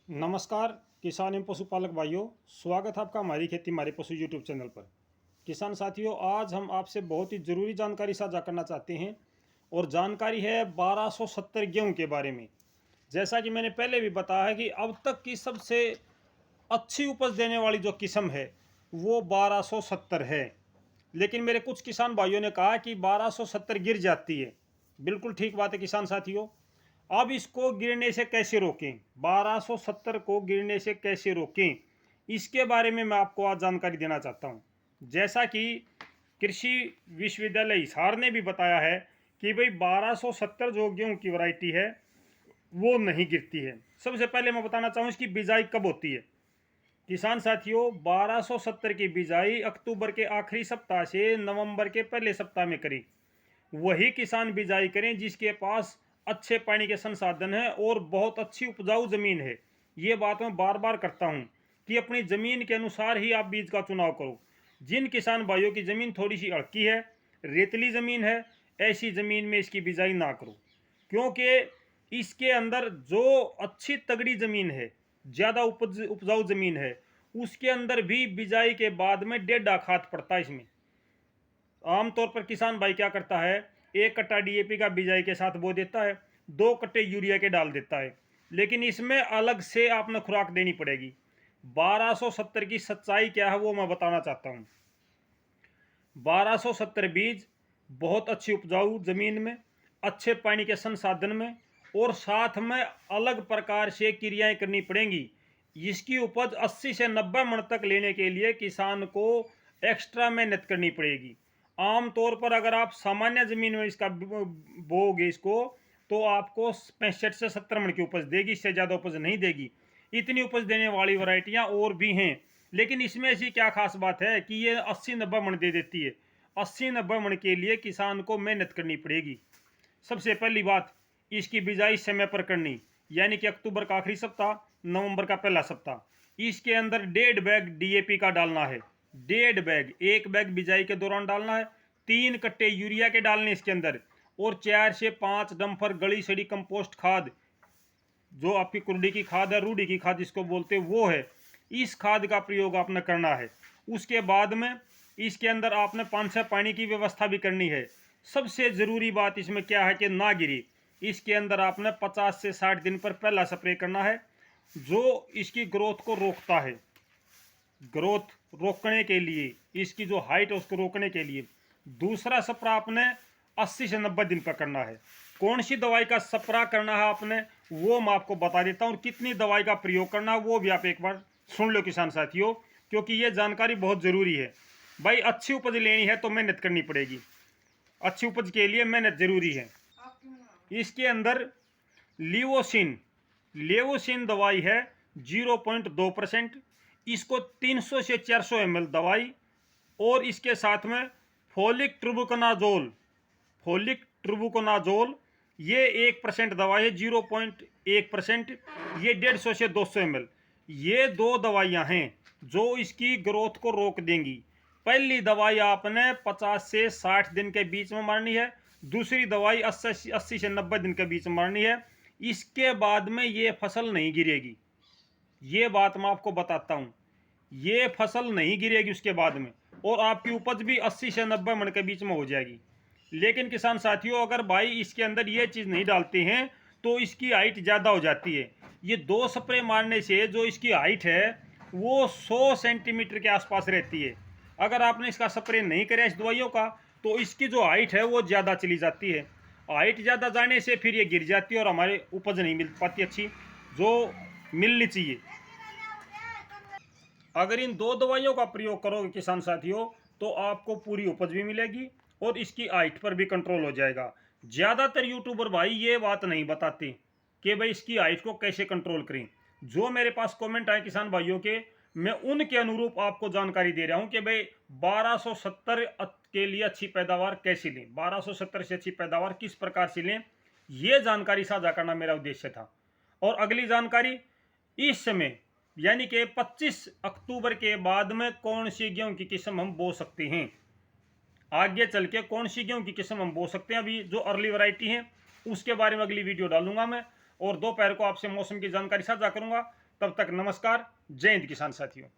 नमस्कार किसान एवं पशुपालक भाइयों, स्वागत है आपका हमारी खेती हमारे पशु यूट्यूब चैनल पर। किसान साथियों, आज हम आपसे बहुत ही ज़रूरी जानकारी साझा करना चाहते हैं और जानकारी है 1270 गेहूं के बारे में। जैसा कि मैंने पहले भी बताया है कि अब तक की सबसे अच्छी उपज देने वाली जो किस्म है वो 1270 है, लेकिन मेरे कुछ किसान भाइयों ने कहा कि 1270 गिर जाती है। बिल्कुल ठीक बात है किसान साथियों। अब इसको गिरने से कैसे रोकें, 1270 को गिरने से कैसे रोकें, इसके बारे में मैं आपको आज जानकारी देना चाहता हूं। जैसा कि कृषि विश्वविद्यालय हिसार ने भी बताया है कि भाई 1270 जो गेहूं की वैरायटी है वो नहीं गिरती है। सबसे पहले मैं बताना चाहूँ इसकी बिजाई कब होती है। किसान साथियों, 1270 की बिजाई अक्टूबर के आखिरी सप्ताह से नवंबर के पहले सप्ताह में करें। वही किसान बिजाई करें जिसके पास अच्छे पानी के संसाधन है और बहुत अच्छी उपजाऊ जमीन है। ये बात मैं बार बार करता हूँ कि अपनी जमीन के अनुसार ही आप बीज का चुनाव करो। जिन किसान भाइयों की जमीन थोड़ी सी अड़की है, रेतली जमीन है, ऐसी जमीन में इसकी बिजाई ना करो, क्योंकि इसके अंदर जो अच्छी तगड़ी जमीन है, ज़्यादा उपजाऊ जमीन है, उसके अंदर भी बिजाई के बाद में 1.5 खाद पड़ता है। इसमें आमतौर पर किसान भाई क्या करता है, 1 कट्टा डीएपी का बिजाई के साथ बो देता है, 2 कट्टे यूरिया के डाल देता है, लेकिन इसमें अलग से आपने खुराक देनी पड़ेगी। 1270 की सच्चाई क्या है वो मैं बताना चाहता हूँ। 1270 बीज बहुत अच्छी उपजाऊ जमीन में, अच्छे पानी के संसाधन में और साथ में अलग प्रकार से क्रियाएं करनी पड़ेंगी। इसकी उपज 80 से 90 मन तक लेने के लिए किसान को एक्स्ट्रा मेहनत करनी पड़ेगी। आमतौर पर अगर आप सामान्य जमीन में इसका बोओगे इसको, तो आपको 65 से 70 मन की उपज देगी, इससे ज़्यादा उपज नहीं देगी। इतनी उपज देने वाली वैरायटियां और भी हैं, लेकिन इसमें ऐसी क्या खास बात है कि ये 80-90 मन दे देती है। 80-90 मन के लिए किसान को मेहनत करनी पड़ेगी। सबसे पहली बात, इसकी बिजाई समय पर करनी, यानी कि अक्टूबर का आखिरी सप्ताह, नवंबर का पहला सप्ताह। इसके अंदर 1.5 बैग डीएपी का डालना है, 1.5 बैग, 1 बैग बिजाई के दौरान डालना है, 3 कट्टे यूरिया के डालने इसके अंदर, और 4 से 5 डंपर गली सड़ी कंपोस्ट खाद, जो आपकी कुर्डी की खाद है, रूढ़ी की खाद जिसको बोलते हैं, वो है। इस खाद का प्रयोग आपने करना है। उसके बाद में इसके अंदर आपने 5-6 पानी की व्यवस्था भी करनी है। सबसे ज़रूरी बात इसमें क्या है कि ना गिरी, इसके अंदर आपने 50 से 60 दिन पर पहला स्प्रे करना है, जो इसकी ग्रोथ को रोकता है। ग्रोथ रोकने के लिए, इसकी जो हाइट है उसको रोकने के लिए दूसरा स्प्रे आपने 80 से 90 दिन पर करना है। कौन सी दवाई का स्प्रे करना है आपने, वो मैं आपको बता देता हूँ। कितनी दवाई का प्रयोग करना है वो भी आप एक बार सुन लो किसान साथियों, क्योंकि ये जानकारी बहुत ज़रूरी है। भाई, अच्छी उपज लेनी है तो मेहनत करनी पड़ेगी, अच्छी उपज के लिए मेहनत ज़रूरी है। इसके अंदर लिवोसिन, लेवोसिन दवाई है 0.2%, इसको 300 से 400 ml दवाई, और इसके साथ में फोलिक ट्रुबुकोनाजोल, फोलिक ट्रुबुकोनाजोल ये 1% दवाई है, 0.1%, ये 150 से 200 ml। ये 2 दवाइयाँ हैं जो इसकी ग्रोथ को रोक देंगी। पहली दवाई आपने 50 से 60 दिन के बीच में मारनी है, दूसरी दवाई 80 से 90 दिन के बीच में मारनी है। इसके बाद में ये फसल नहीं गिरेगी, ये बात मैं आपको बताता हूँ। ये फसल नहीं गिरेगी उसके बाद में, और आपकी उपज भी 80 से 90 मन के बीच में हो जाएगी। लेकिन किसान साथियों, अगर भाई इसके अंदर ये चीज़ नहीं डालते हैं तो इसकी हाइट ज़्यादा हो जाती है। ये 2 स्प्रे मारने से जो इसकी हाइट है वो 100 सेंटीमीटर के आसपास रहती है। अगर आपने इसका स्प्रे नहीं करा इस दवाइयों का, तो इसकी जो हाइट है वो ज़्यादा चली जाती है। हाइट ज़्यादा जाने से फिर ये गिर जाती है और हमारे उपज नहीं मिल पाती अच्छी, जो मिलनी चाहिए। अगर इन 2 दवाइयों का प्रयोग करोगे किसान साथियों, तो आपको पूरी उपज भी मिलेगी और इसकी हाइट पर भी कंट्रोल हो जाएगा। ज़्यादातर यूट्यूबर भाई ये बात नहीं बताते कि भाई इसकी हाइट को कैसे कंट्रोल करें। जो मेरे पास कमेंट आए किसान भाइयों के, मैं उनके अनुरूप आपको जानकारी दे रहा हूं कि भाई 1270 के लिए अच्छी पैदावार कैसे लें, 1270 से अच्छी पैदावार किस प्रकार से लें, ये जानकारी साझा करना मेरा उद्देश्य था। और अगली जानकारी, इस समय यानी कि 25 अक्टूबर के बाद में कौन सी गेहूं की किस्म हम बो सकते हैं, आगे चल के कौन सी गेहूं की किस्म हम बो सकते हैं, अभी जो अर्ली वैरायटी है उसके बारे में अगली वीडियो डालूंगा मैं। और दोपहर को आपसे मौसम की जानकारी साझा करूंगा। तब तक नमस्कार, जय हिंद किसान साथियों।